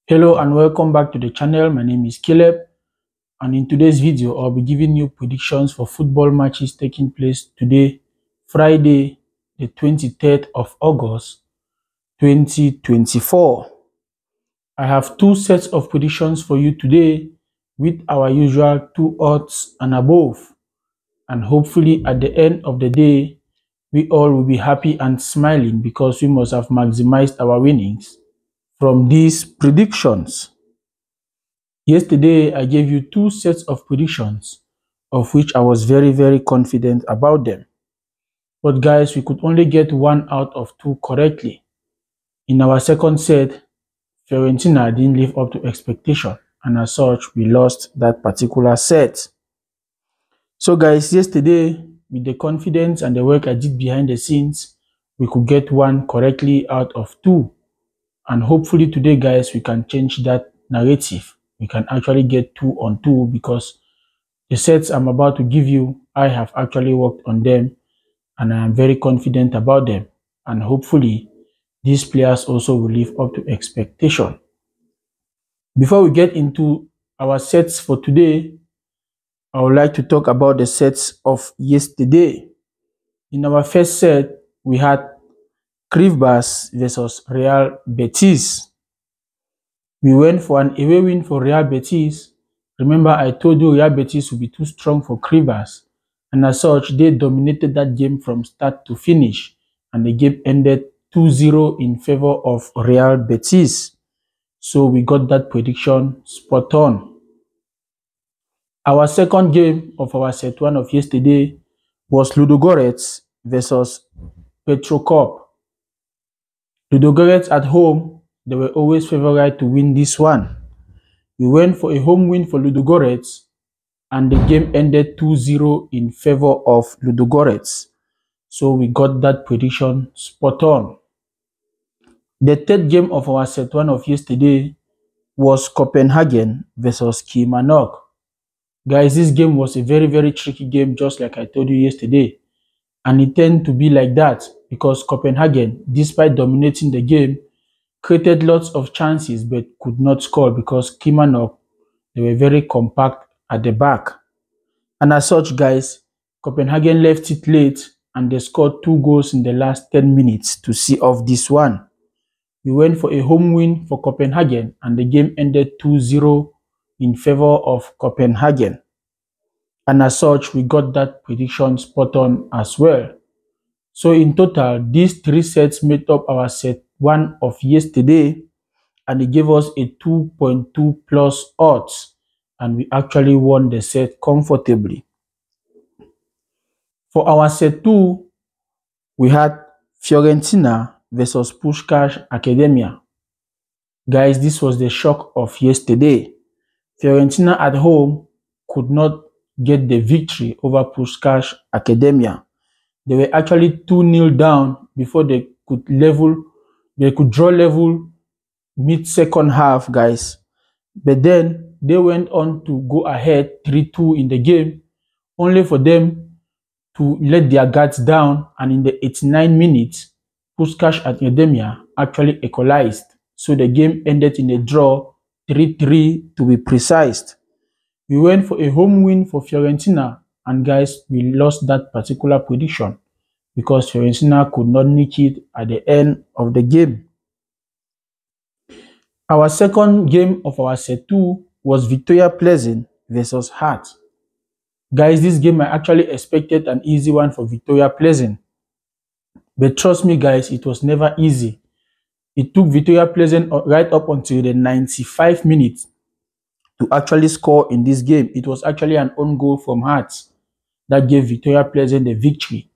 Hello and welcome back to the channel. My name is Caleb, and in today's video I'll be giving you predictions for football matches taking place today, Friday the 23rd of August 2024. I have two sets of predictions for you today with our usual 2 odds and above, and hopefully at the end of the day we all will be happy and smiling because we must have maximized our winnings from these predictions. Yesterday, I gave you 2 sets of predictions, of which I was very confident about them. But guys, we could only get 1 out of 2 correctly. In our second set, Fiorentina didn't live up to expectation, and as such, we lost that particular set. So guys, yesterday, with the confidence and the work I did behind the scenes, we could get 1 correctly out of 2. And hopefully today, guys, we can change that narrative. We can actually get 2 on 2 because the sets I'm about to give you, I have actually worked on them and I am very confident about them. And hopefully these players also will live up to expectation. Before we get into our sets for today, I would like to talk about the sets of yesterday. In our first set, we had Crivbas versus Real Betis. We went for an away win for Real Betis. Remember, I told you Real Betis would be too strong for Crivbas, and as such, they dominated that game from start to finish, and the game ended 2-0 in favor of Real Betis. So we got that prediction spot on. Our second game of our set 1 of yesterday was Ludogorets versus Petrokop. Ludogorets at home, they were always favourite to win this one. We went for a home win for Ludogorets, and the game ended 2-0 in favour of Ludogorets. So we got that prediction spot on. The third game of our set 1 of yesterday was Copenhagen versus Kilmarnock. Guys, this game was a very tricky game, just like I told you yesterday. And it tended to be like that because Copenhagen, despite dominating the game, created lots of chances but could not score because Kilmarnock, they were very compact at the back. And as such, guys, Copenhagen left it late and they scored 2 goals in the last 10 minutes to see off this one. We went for a home win for Copenhagen and the game ended 2-0 in favor of Copenhagen. And as such, we got that prediction spot on as well. So in total, these 3 sets made up our set 1 of yesterday, and it gave us a 2.2 plus odds, and we actually won the set comfortably. For our set 2, we had Fiorentina versus Puskás Academia. Guys, this was the shock of yesterday. Fiorentina at home could not get the victory over Puskás Academia. They were actually 2-0 down before they could draw level mid-second half, guys. But then they went on to go ahead 3-2 in the game, only for them to let their guards down, and in the 89 minutes, Puskás Academia actually equalized. So the game ended in a draw, 3-3 to be precise. We went for a home win for Fiorentina, and guys, we lost that particular prediction because Fiorentina could not nick it at the end of the game. Our second game of our set 2 was Victoria Pleasant versus Heart. Guys, this game I actually expected an easy one for Victoria Pleasant. But trust me guys, it was never easy. It took Victoria Pleasant right up until the 95 minutes to actually score in this game. It was actually an own goal from Hearts that gave Victoria Pleasant the victory.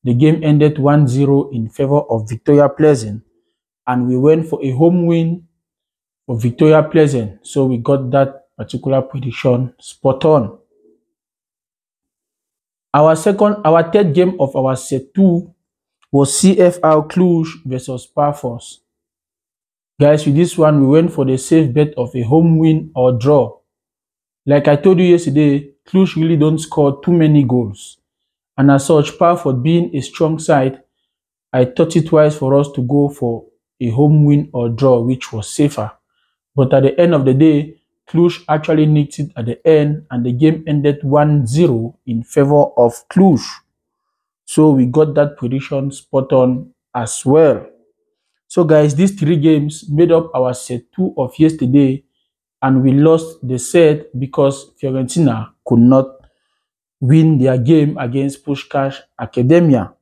The game ended 1-0 in favor of Victoria Pleasant, and we went for a home win for Victoria Pleasant. So we got that particular prediction spot on. Our third game of our set 2 was CFR Cluj versus Sparfors. Guys, with this one, we went for the safe bet of a home win or draw. Like I told you yesterday, Cluj really don't score too many goals. And as such, Sparford being a strong side, I thought it wise for us to go for a home win or draw, which was safer. But at the end of the day, Cluj actually nicked it at the end, and the game ended 1-0 in favor of Cluj. So we got that prediction spot on as well. So guys, these 3 games made up our set 2 of yesterday, and we lost the set because Fiorentina could not win their game against Puskás Academia.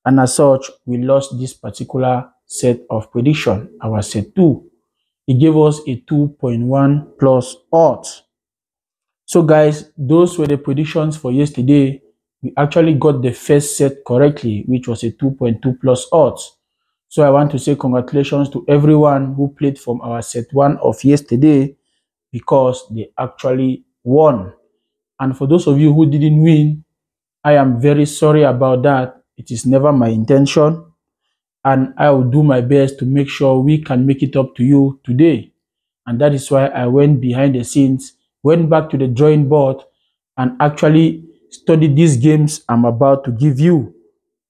And as such, we lost this particular set of prediction, our set 2. It gave us a 2.1 plus odds. So guys, those were the predictions for yesterday. We actually got the first set correctly, which was a 2.2 plus odds. So I want to say congratulations to everyone who played from our set 1 of yesterday, because they actually won. And for those of you who didn't win, I am very sorry about that. It is never my intention, and I will do my best to make sure we can make it up to you today. And that is why I went behind the scenes, went back to the drawing board, and actually studied these games I'm about to give you.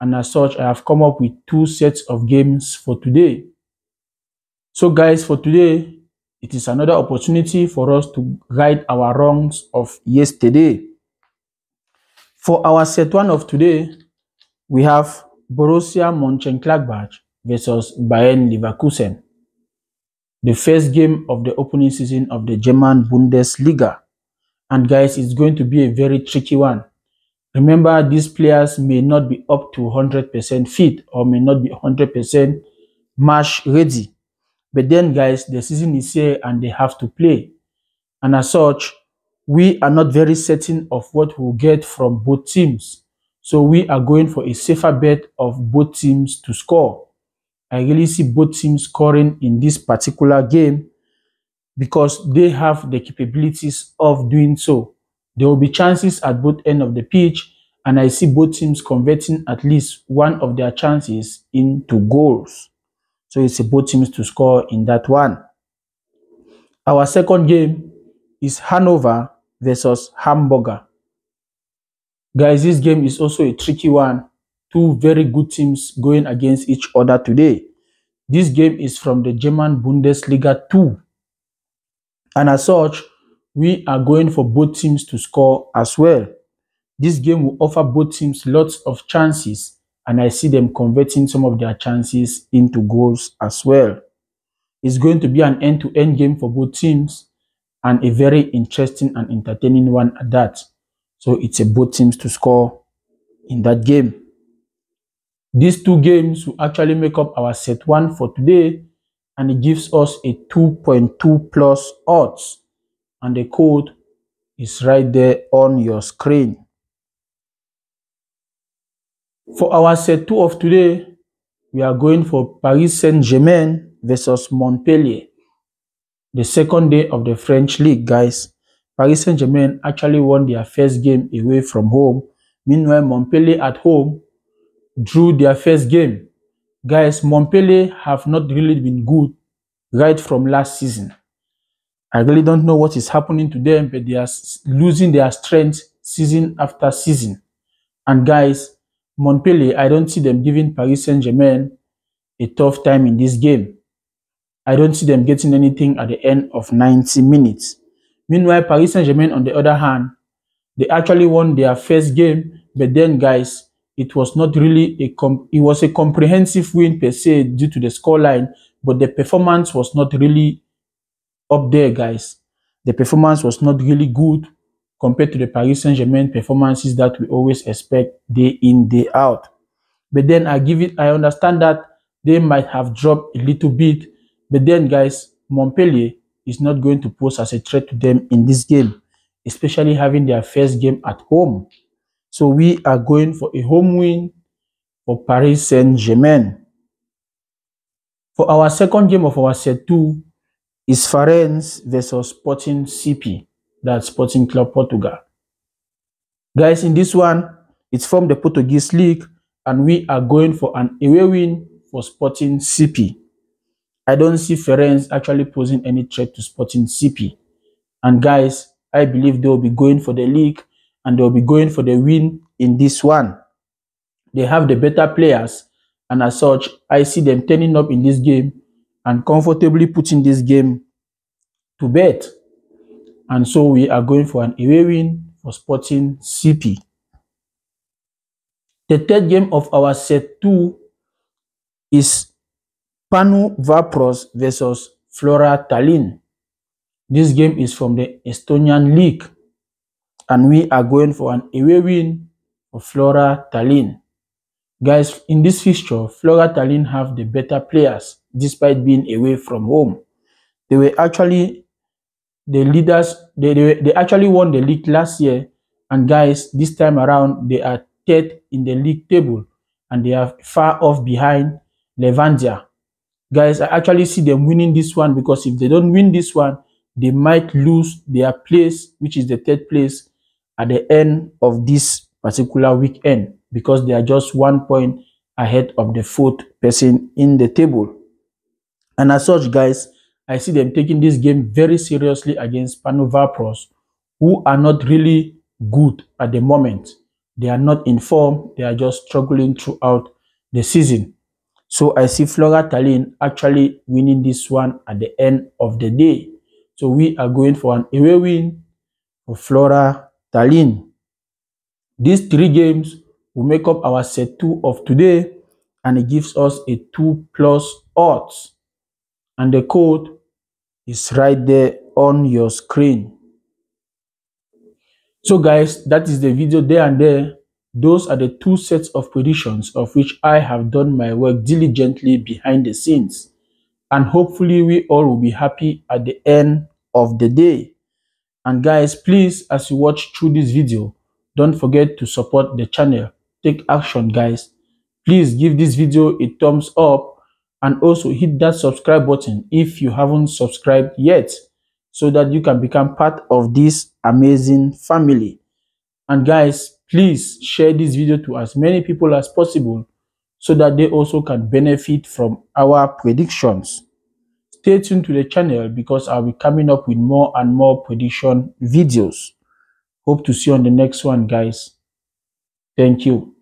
And as such, I have come up with 2 sets of games for today. So guys, for today, it is another opportunity for us to right our wrongs of yesterday. For our set 1 of today, we have Borussia Mönchengladbach versus Bayern Leverkusen, the first game of the opening season of the German Bundesliga. And guys, it's going to be a very tricky one. Remember, these players may not be up to 100% fit or may not be 100% match ready. But then guys, the season is here and they have to play. And as such, we are not very certain of what we'll get from both teams. So we are going for a safer bet of both teams to score. I really see both teams scoring in this particular game because they have the capabilities of doing so. There will be chances at both ends of the pitch, and I see both teams converting at least one of their chances into goals. So it's both teams to score in that one. Our second game is Hanover versus Hamburger. Guys, this game is also a tricky one. 2 very good teams going against each other today. This game is from the German Bundesliga 2. And as such, we are going for both teams to score as well. This game will offer both teams lots of chances, and I see them converting some of their chances into goals as well. It's going to be an end-to-end game for both teams, and a very interesting and entertaining one at that. So it's both teams to score in that game. These 2 games will actually make up our set 1 for today, and it gives us a 2.2 plus odds. And the code is right there on your screen. For our set 2 of today, we are going for Paris Saint-Germain versus Montpellier. The second day of the French League, guys. Paris Saint-Germain actually won their first game away from home. Meanwhile, Montpellier at home drew their first game. Guys, Montpellier have not really been good right from last season. I really don't know what is happening to them, but they are losing their strength season after season. And guys, Montpellier, I don't see them giving Paris Saint-Germain a tough time in this game. I don't see them getting anything at the end of 90 minutes. Meanwhile, Paris Saint-Germain, on the other hand, they actually won their first game, but then guys, it was not really it was a comprehensive win per se due to the scoreline, but the performance was not really up there, guys. The performance was not really good compared to the Paris Saint-Germain performances that we always expect day in, day out. But then I understand that they might have dropped a little bit, but then guys, Montpellier is not going to pose as a threat to them in this game, especially having their first game at home. So we are going for a home win for Paris Saint-Germain. For our second game of our set 2 is Farense versus Sporting CP, that's Sporting Club Portugal. Guys, in this one, it's from the Portuguese League, and we are going for an away win for Sporting CP. I don't see Farense actually posing any threat to Sporting CP. And guys, I believe they will be going for the league and they will be going for the win in this one. They have the better players, and as such, I see them turning up in this game and comfortably putting this game to bet. And so we are going for an away win for Sporting CP. The third game of our set 2 is Panu Vapros versus Flora Tallinn. This game is from the Estonian League, and we are going for an away win for Flora Tallinn. Guys, in this fixture, Flora Tallinn have the better players despite being away from home. They were actually the leaders. They actually won the league last year, and guys, this time around they are third in the league table, and they are far off behind Levandia. Guys, I actually see them winning this one, because if they don't win this one, they might lose their place, which is the third place, at the end of this particular weekend, because they are just 1 point ahead of the fourth person in the table. And as such, guys, I see them taking this game very seriously against Panu Vapros, who are not really good at the moment. They are not in form. They are just struggling throughout the season. So I see Flora Tallinn actually winning this one at the end of the day. So we are going for an away win for Flora Tallinn. These 3 games will make up our set 2 of today, and it gives us a 2+ odds. And the code is right there on your screen. So guys, that is the video there and there. Those are the 2 sets of predictions of which I have done my work diligently behind the scenes. And hopefully we all will be happy at the end of the day. And guys, please, as you watch through this video, don't forget to support the channel. Take action, guys. Please give this video a thumbs up, and also hit that subscribe button if you haven't subscribed yet, so that you can become part of this amazing family. And guys, please share this video to as many people as possible, so that they also can benefit from our predictions. Stay tuned to the channel, because I'll be coming up with more and more prediction videos. Hope to see you on the next one, guys. Thank you.